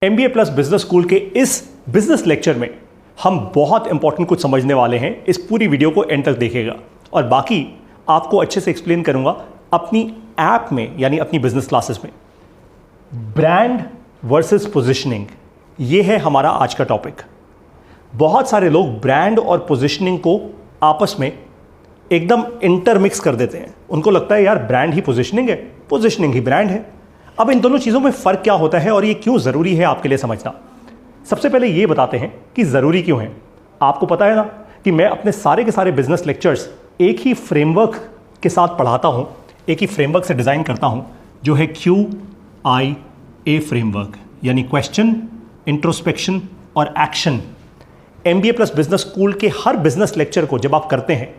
MBA plus business school के इस business lecture में हम बहुत इंपॉर्टेंट कुछ समझने वाले हैं। इस पूरी वीडियो को एंड तक देखिएगा और बाकी आपको अच्छे से एक्सप्लेन करूंगा अपनी ऐप में, यानी अपनी बिजनेस क्लासेस में। ब्रांड वर्सेस पोजिशनिंग, ये है हमारा आज का टॉपिक। बहुत सारे लोग ब्रांड और पोजिशनिंग को आपस में एकदम इंटरमिक्स कर देते हैं। उनको लगता है यार ब्रांड ही पोजिशनिंग है, पोजिशनिंग ही ब्रांड है। अब इन दोनों चीज़ों में फ़र्क क्या होता है और ये क्यों ज़रूरी है आपके लिए समझना। सबसे पहले ये बताते हैं कि ज़रूरी क्यों है। आपको पता है ना कि मैं अपने सारे के सारे बिजनेस लेक्चर्स एक ही फ्रेमवर्क के साथ पढ़ाता हूँ, एक ही फ्रेमवर्क से डिज़ाइन करता हूँ, जो है QIA फ्रेमवर्क, यानी क्वेश्चन, इंट्रोस्पेक्शन और action. MBA plus business school के हर बिजनेस लेक्चर को जब आप करते हैं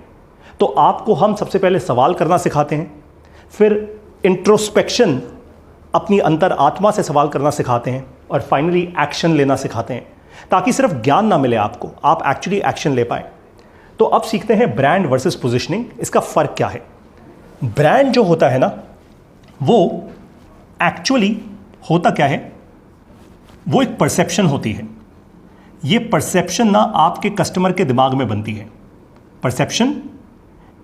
तो आपको हम सबसे पहले सवाल करना सिखाते हैं, फिर इंट्रोस्पेक्शन, अपनी अंतर आत्मा से सवाल करना सिखाते हैं, और फाइनली एक्शन लेना सिखाते हैं, ताकि सिर्फ ज्ञान ना मिले आपको, आप एक्चुअली एक्शन ले पाए। तो अब सीखते हैं ब्रांड वर्सेस पोजिशनिंग, इसका फ़र्क क्या है। ब्रांड जो होता है ना, वो एक्चुअली होता क्या है, वो एक परसेप्शन होती है। ये परसेप्शन ना आपके कस्टमर के दिमाग में बनती है। Perception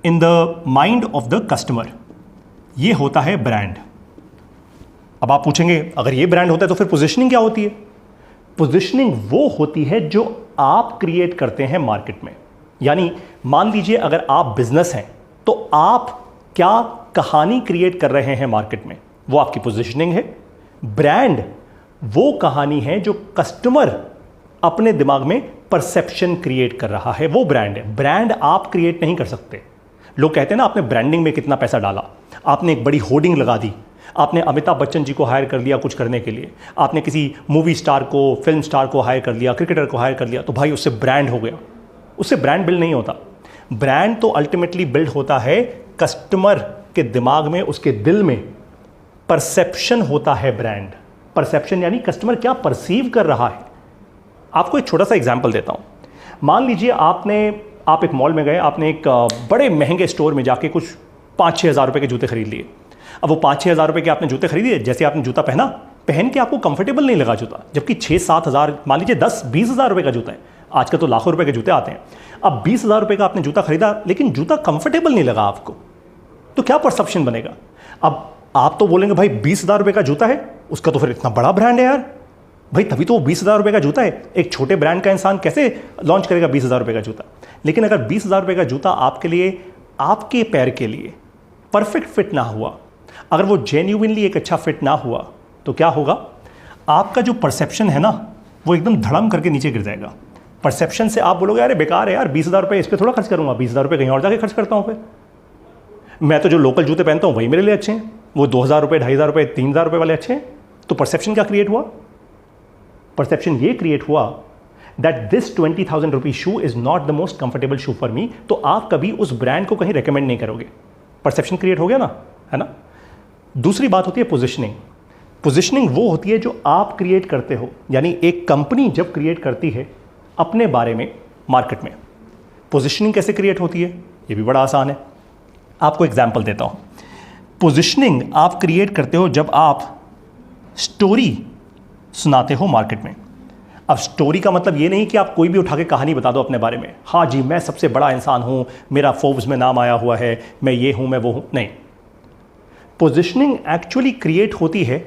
in the mind of the customer, ये होता है ब्रांड। अब आप पूछेंगे अगर ये ब्रांड होता है तो फिर पोजीशनिंग क्या होती है। पोजीशनिंग वो होती है जो आप क्रिएट करते हैं मार्केट में। यानी मान लीजिए अगर आप बिजनेस हैं तो आप क्या कहानी क्रिएट कर रहे हैं मार्केट में, वो आपकी पोजीशनिंग है। ब्रांड वो कहानी है जो कस्टमर अपने दिमाग में परसेप्शन क्रिएट कर रहा है, वो ब्रांड है। ब्रांड आप क्रिएट नहीं कर सकते। लोग कहते हैं ना आपने ब्रांडिंग में कितना पैसा डाला, आपने एक बड़ी होर्डिंग लगा दी, आपने अमिताभ बच्चन जी को हायर कर लिया कुछ करने के लिए, आपने किसी मूवी स्टार को, फिल्म स्टार को हायर कर लिया, क्रिकेटर को हायर कर लिया, तो भाई उससे ब्रांड हो गया। उससे ब्रांड बिल्ड नहीं होता। ब्रांड तो अल्टीमेटली बिल्ड होता है कस्टमर के दिमाग में, उसके दिल में परसेप्शन होता है ब्रांड। परसेप्शन यानी कस्टमर क्या परसीव कर रहा है। आपको एक छोटा सा एग्जाम्पल देता हूँ। मान लीजिए आप एक मॉल में गए, आपने एक बड़े महंगे स्टोर में जाके कुछ 5-6 हज़ार रुपये के जूते खरीद लिए। अब वो 5-6 हज़ार रुपये के आपने जूते खरीदे, जैसे आपने जूता पहन के आपको कंफर्टेबल नहीं लगा जूता, जबकि 6-7 हज़ार, मान लीजिए 10-20 हज़ार रुपये का जूता है। आजकल तो लाखों रुपए के जूते आते हैं। अब 20 हज़ार रुपये का आपने जूता खरीदा, लेकिन जूता कंफर्टेबल नहीं लगा आपको, तो क्या परसेप्शन बनेगा। अब आप तो बोलेंगे भाई 20 हज़ार रुपये का जूता है, उसका तो फिर इतना बड़ा ब्रांड है यार भाई, तभी तो वो 20 हज़ार रुपये का जूता है। एक छोटे ब्रांड का इंसान कैसे लॉन्च करेगा 20 हज़ार रुपये का जूता। लेकिन अगर 20 हज़ार रुपये का जूता आपके लिए, आपके पैर के लिए परफेक्ट फिट ना हुआ, अगर वो जेन्युइनली एक अच्छा फिट ना हुआ, तो क्या होगा, आपका जो परसेप्शन है ना, वो एकदम धड़म करके नीचे गिर जाएगा। परसेप्शन से आप बोलोगे अरे बेकार है यार, 20 हज़ार रुपये इस पर थोड़ा खर्च करूंगा, 20 हज़ार रुपये कहीं और जाके खर्च करता हूँ। फिर मैं तो जो लोकल जूते पहनता हूँ वही मेरे लिए अच्छे हैं, वो 2 हज़ार रुपये, 2,500 रुपये, 3,000 रुपये वाले अच्छे हैं। तो परसेप्शन क्या क्रिएट हुआ, परसेप्शन ये क्रिएट हुआ that this 20,000 rupee shoe is not the most comfortable shoe for me. तो आप कभी उस ब्रांड को कहीं रेकमेंड नहीं करोगे। परसेप्शन क्रिएट हो गया ना, है ना। दूसरी बात होती है पोजिशनिंग। पोजिशनिंग वो होती है जो आप क्रिएट करते हो, यानी एक कंपनी जब क्रिएट करती है अपने बारे में मार्केट में। पोजिशनिंग कैसे क्रिएट होती है, ये भी बड़ा आसान है। आपको एग्जाम्पल देता हूँ। पोजिशनिंग आप क्रिएट करते हो जब आप स्टोरी सुनाते हो मार्केट में। अब स्टोरी का मतलब ये नहीं कि आप कोई भी उठा के कहानी बता दो अपने बारे में, हाँ जी मैं सबसे बड़ा इंसान हूँ, मेरा फोर्ब्स में नाम आया हुआ है, मैं ये हूँ, मैं वो हूँ, नहीं। पोजिशनिंग एक्चुअली क्रिएट होती है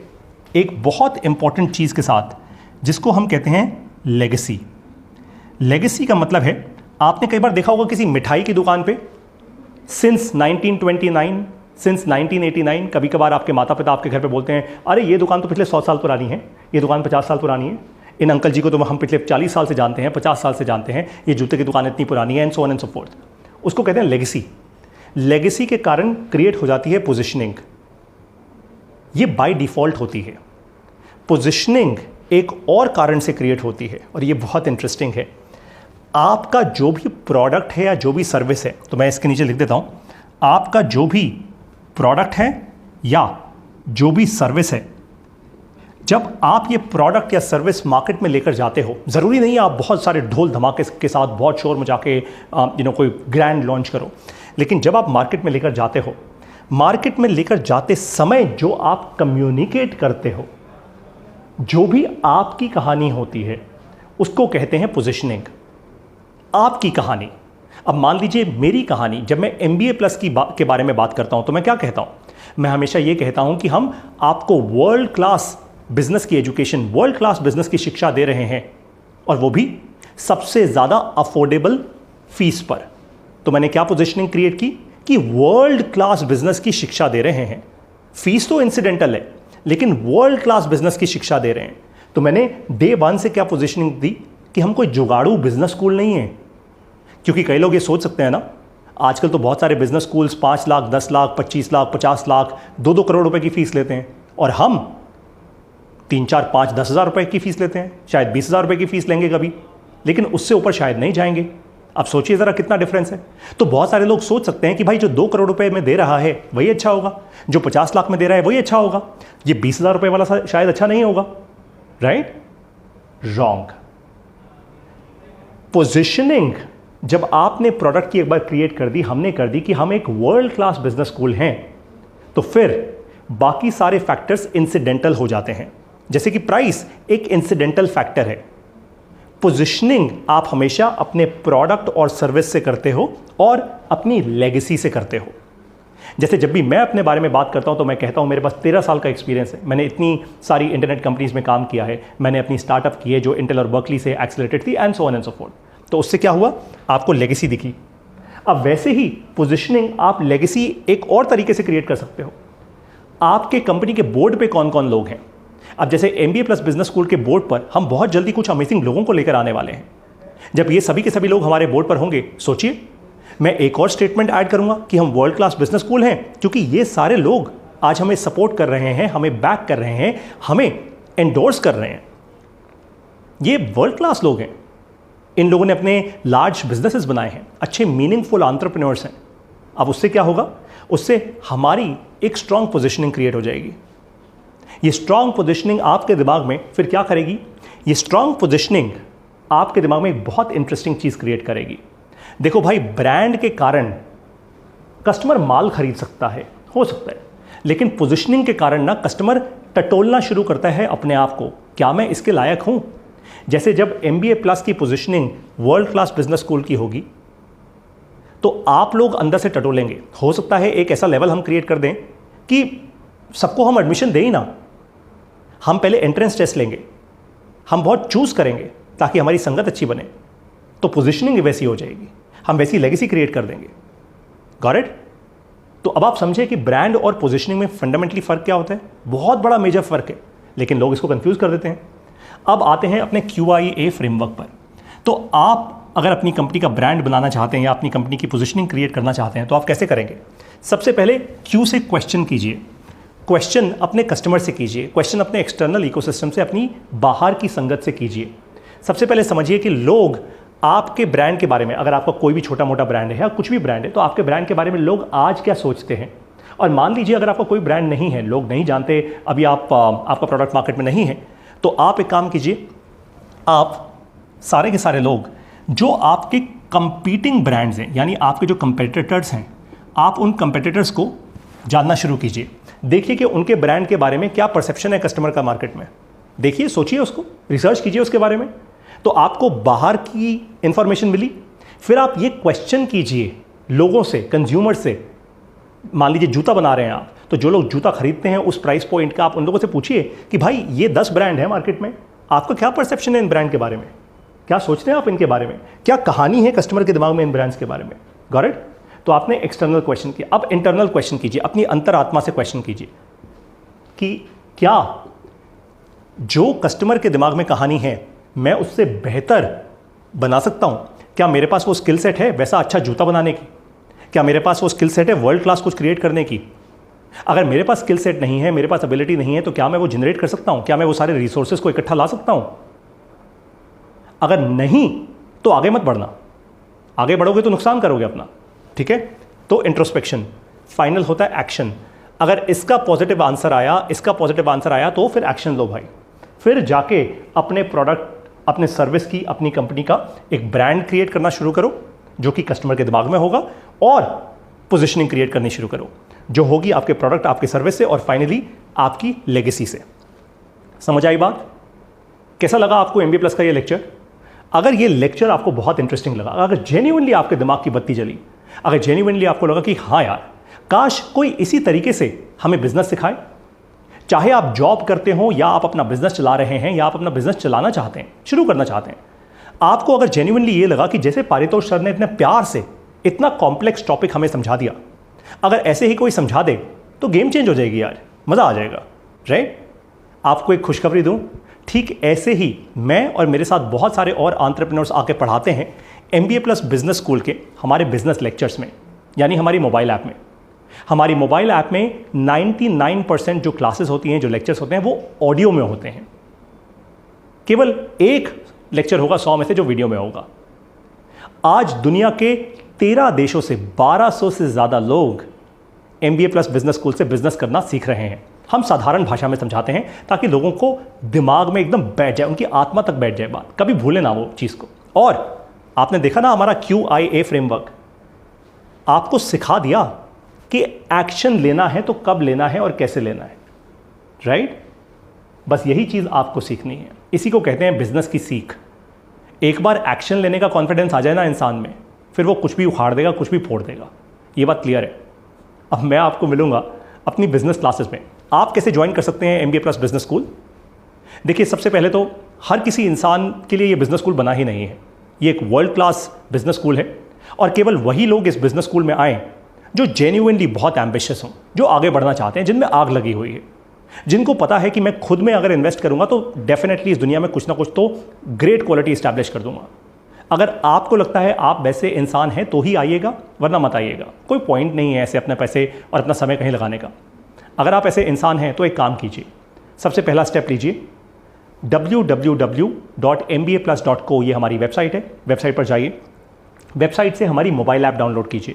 एक बहुत इंपॉर्टेंट चीज़ के साथ, जिसको हम कहते हैं लेगेसी। लेगेसी का मतलब है, आपने कई बार देखा होगा किसी मिठाई की दुकान पे सिंस 1929, सिंस 1989, कभी कभार आपके माता पिता आपके घर पे बोलते हैं अरे ये दुकान तो पिछले 100 साल पुरानी है, ये दुकान 50 साल पुरानी है, इन अंकल जी को तो हम पिछले 40 साल से जानते हैं, 50 साल से जानते हैं, ये जूते की दुकान इतनी पुरानी है, and so on and so fourth. उसको कहते हैं लेगेसी। लेगेसी के कारण क्रिएट हो जाती है पोजिशनिंग। ये बाय डिफॉल्ट होती है। पोजिशनिंग एक और कारण से क्रिएट होती है, और ये बहुत इंटरेस्टिंग है। आपका जो भी प्रोडक्ट है या जो भी सर्विस है, तो मैं इसके नीचे लिख देता हूँ, आपका जो भी प्रोडक्ट है या जो भी सर्विस है, जब आप ये प्रोडक्ट या सर्विस मार्केट में लेकर जाते हो, ज़रूरी नहीं है आप बहुत सारे ढोल धमाके के साथ बहुत शोर मचा के कोई ग्रैंड लॉन्च करो, लेकिन जब आप मार्केट में लेकर जाते हो, मार्केट में लेकर जाते समय जो आप कम्युनिकेट करते हो, जो भी आपकी कहानी होती है उसको कहते हैं पोजिशनिंग। आपकी कहानी। अब मान लीजिए मेरी कहानी, जब मैं MBA प्लस के बारे में बात करता हूं तो मैं क्या कहता हूं? मैं हमेशा ये कहता हूं कि हम आपको वर्ल्ड क्लास बिजनेस की एजुकेशन, वर्ल्ड क्लास बिजनेस की शिक्षा दे रहे हैं, और वो भी सबसे ज्यादा अफोर्डेबल फीस पर। तो मैंने क्या पोजीशनिंग क्रिएट की कि वर्ल्ड क्लास बिजनेस की शिक्षा दे रहे हैं। फीस तो इंसिडेंटल है, लेकिन वर्ल्ड क्लास बिजनेस की शिक्षा दे रहे हैं। तो मैंने डे 1 से क्या पोजीशनिंग दी कि हम कोई जुगाड़ू बिजनेस स्कूल नहीं है। क्योंकि कई लोग ये सोच सकते हैं ना, आजकल तो बहुत सारे बिजनेस स्कूल्स 5 लाख, 10 लाख, 25 लाख, 50 लाख, 2-2 करोड़ रुपए की फीस लेते हैं, और हम 3, 4, 5, 10 हज़ार रुपए की फीस लेते हैं। शायद 20 हज़ार रुपए की फीस लेंगे कभी, लेकिन उससे ऊपर शायद नहीं जाएंगे। अब सोचिए जरा कितना डिफरेंस है। तो बहुत सारे लोग सोच सकते हैं कि भाई जो 2 करोड़ रुपए में दे रहा है वही अच्छा होगा, जो 50 लाख में दे रहा है वही अच्छा होगा, ये 20 हज़ार रुपए वाला शायद अच्छा नहीं होगा। राइट? रॉन्ग। पोजिशनिंग, जब आपने प्रोडक्ट की एक बार क्रिएट कर दी, हमने कर दी कि हम एक वर्ल्ड क्लास बिजनेस स्कूल हैं, तो फिर बाकी सारे फैक्टर्स इंसिडेंटल हो जाते हैं। जैसे कि प्राइस एक इंसिडेंटल फैक्टर है। पोजिशनिंग आप हमेशा अपने प्रोडक्ट और सर्विस से करते हो और अपनी लेगेसी से करते हो। जैसे जब भी मैं अपने बारे में बात करता हूं तो मैं कहता हूं मेरे पास 13 साल का एक्सपीरियंस है, मैंने इतनी सारी इंटरनेट कंपनीज में काम किया है, मैंने अपनी स्टार्टअप की है जो इंटेल और बर्कली से एक्सेलरेटेड थी, and so on and so fourth. तो उससे क्या हुआ? आपको लेगेसी दिखी। अब वैसे ही पोजिशनिंग आप लेगेसी एक और तरीके से क्रिएट कर सकते हो। आपके कंपनी के बोर्ड पे कौन कौन लोग हैं? अब जैसे MBA प्लस बिजनेस स्कूल के बोर्ड पर हम बहुत जल्दी कुछ अमेजिंग लोगों को लेकर आने वाले हैं। जब ये सभी के सभी लोग हमारे बोर्ड पर होंगे, सोचिए मैं एक और स्टेटमेंट ऐड करूंगा कि हम वर्ल्ड क्लास बिजनेस स्कूल हैं, क्योंकि ये सारे लोग आज हमें सपोर्ट कर रहे हैं, हमें बैक कर रहे हैं, हमें एंडोर्स कर रहे हैं। ये वर्ल्ड क्लास लोग हैं। इन लोगों ने अपने लार्ज बिजनेसेस बनाए हैं, अच्छे मीनिंगफुल एंटरप्रेन्योर्स हैं। अब उससे क्या होगा? उससे हमारी एक स्ट्रांग पोजीशनिंग क्रिएट हो जाएगी। ये स्ट्रांग पोजीशनिंग आपके दिमाग में फिर क्या करेगी? ये स्ट्रांग पोजीशनिंग आपके दिमाग में एक बहुत इंटरेस्टिंग चीज क्रिएट करेगी। देखो भाई, ब्रांड के कारण कस्टमर माल खरीद सकता है, हो सकता है, लेकिन पोजीशनिंग के कारण ना कस्टमर टटोलना शुरू करता है अपने आप को, क्या मैं इसके लायक हूं? जैसे जब MBA प्लस की positioning world class business school की होगी तो आप लोग अंदर से टटोलेंगे। हो सकता है एक ऐसा लेवल हम क्रिएट कर दें कि सबको हम एडमिशन दें ही ना, हम पहले एंट्रेंस टेस्ट लेंगे, हम बहुत चूज करेंगे ताकि हमारी संगत अच्छी बने। तो पोजीशनिंग वैसी हो जाएगी, हम वैसी लेगेसी क्रिएट कर देंगे। Got it? तो अब आप समझे कि ब्रांड और पोजीशनिंग में फंडामेंटली फर्क क्या होता है। बहुत बड़ा मेजर फर्क है, लेकिन लोग इसको कंफ्यूज कर देते हैं। अब आते हैं अपने QIA फ्रेमवर्क पर। तो आप अगर अपनी कंपनी का ब्रांड बनाना चाहते हैं या अपनी कंपनी की पोजीशनिंग क्रिएट करना चाहते हैं तो आप कैसे करेंगे? सबसे पहले Q से क्वेश्चन कीजिए। क्वेश्चन अपने कस्टमर से कीजिए, क्वेश्चन अपने एक्सटर्नल इकोसिस्टम से, अपनी बाहर की संगत से कीजिए। सबसे पहले समझिए कि लोग आपके ब्रांड के बारे में, अगर आपका कोई भी छोटा मोटा ब्रांड है या कुछ भी ब्रांड है, तो आपके ब्रांड के बारे में लोग आज क्या सोचते हैं। और मान लीजिए अगर आपका कोई ब्रांड नहीं है, लोग नहीं जानते, अभी आपका प्रोडक्ट मार्केट में नहीं है, तो आप एक काम कीजिए, आप सारे के सारे लोग जो आपके कंपीटिंग ब्रांड्स हैं, यानी आपके जो कंपेटिटर्स हैं, आप उन कंपेटिटर्स को जानना शुरू कीजिए। देखिए कि उनके ब्रांड के बारे में क्या परसेप्शन है कस्टमर का मार्केट में। देखिए, सोचिए, उसको रिसर्च कीजिए उसके बारे में। तो आपको बाहर की इंफॉर्मेशन मिली, फिर आप ये क्वेश्चन कीजिए लोगों से, कंज्यूमर से। मान लीजिए जूता बना रहे हैं आप, तो जो लोग जूता खरीदते हैं उस प्राइस पॉइंट का, आप उन लोगों से पूछिए कि भाई ये 10 ब्रांड है मार्केट में, आपका क्या परसेप्शन है इन ब्रांड के बारे में, क्या सोचते हैं आप इनके बारे में, क्या कहानी है कस्टमर के दिमाग में इन ब्रांड्स के बारे में। Got it? तो आपने एक्सटर्नल क्वेश्चन किया। अब इंटरनल क्वेश्चन कीजिए, अपनी अंतरात्मा से क्वेश्चन कीजिए कि क्या जो कस्टमर के दिमाग में कहानी है मैं उससे बेहतर बना सकता हूं? क्या मेरे पास वो स्किल सेट है वैसा अच्छा जूता बनाने की? क्या मेरे पास वो स्किल सेट है वर्ल्ड क्लास कुछ क्रिएट करने की? अगर मेरे पास स्किल सेट नहीं है, मेरे पास एबिलिटी नहीं है, तो क्या मैं वो जनरेट कर सकता हूं? क्या मैं वो सारे रिसोर्सेज को इकट्ठा ला सकता हूं? अगर नहीं तो आगे मत बढ़ना, आगे बढ़ोगे तो नुकसान करोगे अपना। ठीक है? तो इंट्रोस्पेक्शन, फाइनल होता है एक्शन। अगर इसका पॉजिटिव आंसर आया, इसका पॉजिटिव आंसर आया, तो फिर एक्शन लो भाई। फिर जाके अपने प्रोडक्ट, अपने सर्विस की, अपनी कंपनी का एक ब्रांड क्रिएट करना शुरू करो जो कि कस्टमर के दिमाग में होगा, और पोजीशनिंग क्रिएट करनी शुरू करो जो होगी आपके प्रोडक्ट, आपके सर्विस से, और फाइनली आपकी लेगेसी से। समझ आई बात? कैसा लगा आपको MBA प्लस का ये लेक्चर? अगर ये लेक्चर आपको बहुत इंटरेस्टिंग लगा, अगर जेन्युइनली आपके दिमाग की बत्ती जली, अगर जेन्युइनली आपको लगा कि हाँ यार, काश कोई इसी तरीके से हमें बिजनेस सिखाए, चाहे आप जॉब करते हो या आप अपना बिजनेस चला रहे हैं या आप अपना बिजनेस चलाना चाहते हैं, शुरू करना चाहते हैं, आपको अगर जेन्युइनली ये लगा कि जैसे पारितोष सर ने इतने प्यार से इतना कॉम्प्लेक्स टॉपिक हमें समझा दिया, अगर ऐसे ही कोई समझा दे तो गेम चेंज हो जाएगी यार, मज़ा आ जाएगा, राइट? आपको एक खुशखबरी दूं, ठीक ऐसे ही मैं और मेरे साथ बहुत सारे और एंटरप्रेन्योर्स आके पढ़ाते हैं MBA प्लस बिजनेस स्कूल के हमारे बिजनेस लेक्चर्स में, यानी हमारी मोबाइल ऐप में। हमारी मोबाइल ऐप में 99% जो क्लासेस होती हैं, जो लेक्चर्स होते हैं, वो ऑडियो में होते हैं। केवल एक लेक्चर होगा 100 में से जो वीडियो में होगा। आज दुनिया के 13 देशों से 1200 से ज़्यादा लोग MBA प्लस बिजनेस स्कूल से बिजनेस करना सीख रहे हैं। हम साधारण भाषा में समझाते हैं ताकि लोगों को दिमाग में एकदम बैठ जाए, उनकी आत्मा तक बैठ जाए बात, कभी भूले ना वो चीज़ को। और आपने देखा ना हमारा QIA फ्रेमवर्क, आपको सिखा दिया कि एक्शन लेना है तो कब लेना है और कैसे लेना है, राइट? बस यही चीज़ आपको सीखनी है। इसी को कहते हैं बिजनेस की सीख। एक बार एक्शन लेने का कॉन्फिडेंस आ जाए ना इंसान में, फिर वो कुछ भी उखाड़ देगा, कुछ भी फोड़ देगा। ये बात क्लियर है। अब मैं आपको मिलूंगा अपनी बिजनेस क्लासेस में। आप कैसे ज्वाइन कर सकते हैं MBA प्लस बिजनेस स्कूल? देखिए, सबसे पहले तो हर किसी इंसान के लिए ये बिजनेस स्कूल बना ही नहीं है। ये एक वर्ल्ड क्लास बिजनेस स्कूल है और केवल वही लोग इस बिजनेस स्कूल में आए जो जेन्युइनली बहुत एम्बिशियस हों, जो आगे बढ़ना चाहते हैं, जिनमें आग लगी हुई है, जिनको पता है कि मैं खुद में अगर इन्वेस्ट करूंगा तो डेफिनेटली इस दुनिया में कुछ ना कुछ तो ग्रेट क्वालिटी इस्टेब्लिश कर दूंगा। अगर आपको लगता है आप वैसे इंसान हैं तो ही आइएगा, वरना मत आइएगा। कोई पॉइंट नहीं है ऐसे अपने पैसे और अपना समय कहीं लगाने का। अगर आप ऐसे इंसान हैं तो एक काम कीजिए, सबसे पहला स्टेप लीजिए, www.mbaplus.co ये हमारी वेबसाइट है। वेबसाइट पर जाइए, वेबसाइट से हमारी मोबाइल ऐप डाउनलोड कीजिए।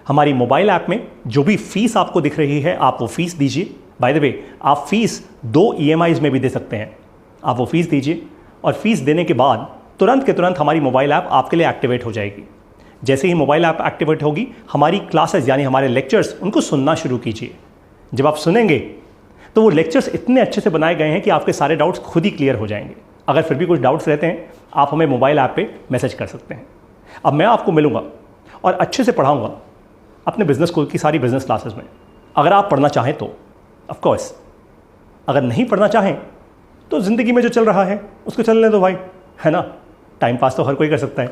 हमारी मोबाइल ऐप में जो भी फीस आपको दिख रही है, आप वो फीस दीजिए। बाय द वे, आप फीस 2 EMIs में भी दे सकते हैं। आप वो फीस दीजिए और फीस देने के बाद तुरंत के तुरंत हमारी मोबाइल ऐप आपके लिए एक्टिवेट हो जाएगी। जैसे ही मोबाइल ऐप एक्टिवेट होगी, हमारी क्लासेस यानी हमारे लेक्चर्स, उनको सुनना शुरू कीजिए। जब आप सुनेंगे तो वो लेक्चर्स इतने अच्छे से बनाए गए हैं कि आपके सारे डाउट्स खुद ही क्लियर हो जाएंगे। अगर फिर भी कुछ डाउट्स रहते हैं, आप हमें मोबाइल ऐप पे मैसेज कर सकते हैं। अब मैं आपको मिलूंगा और अच्छे से पढ़ाऊंगा अपने बिजनेस स्कूल की सारी बिजनेस क्लासेस में। अगर आप पढ़ना चाहें तो ऑफ कोर्स, अगर नहीं पढ़ना चाहें तो ज़िंदगी में जो चल रहा है उसको चलने दो भाई, है ना? टाइम पास तो हर कोई कर सकता है।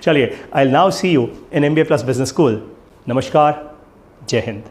चलिए, I will now see you in MBA plus business school. नमस्कार, जय हिंद।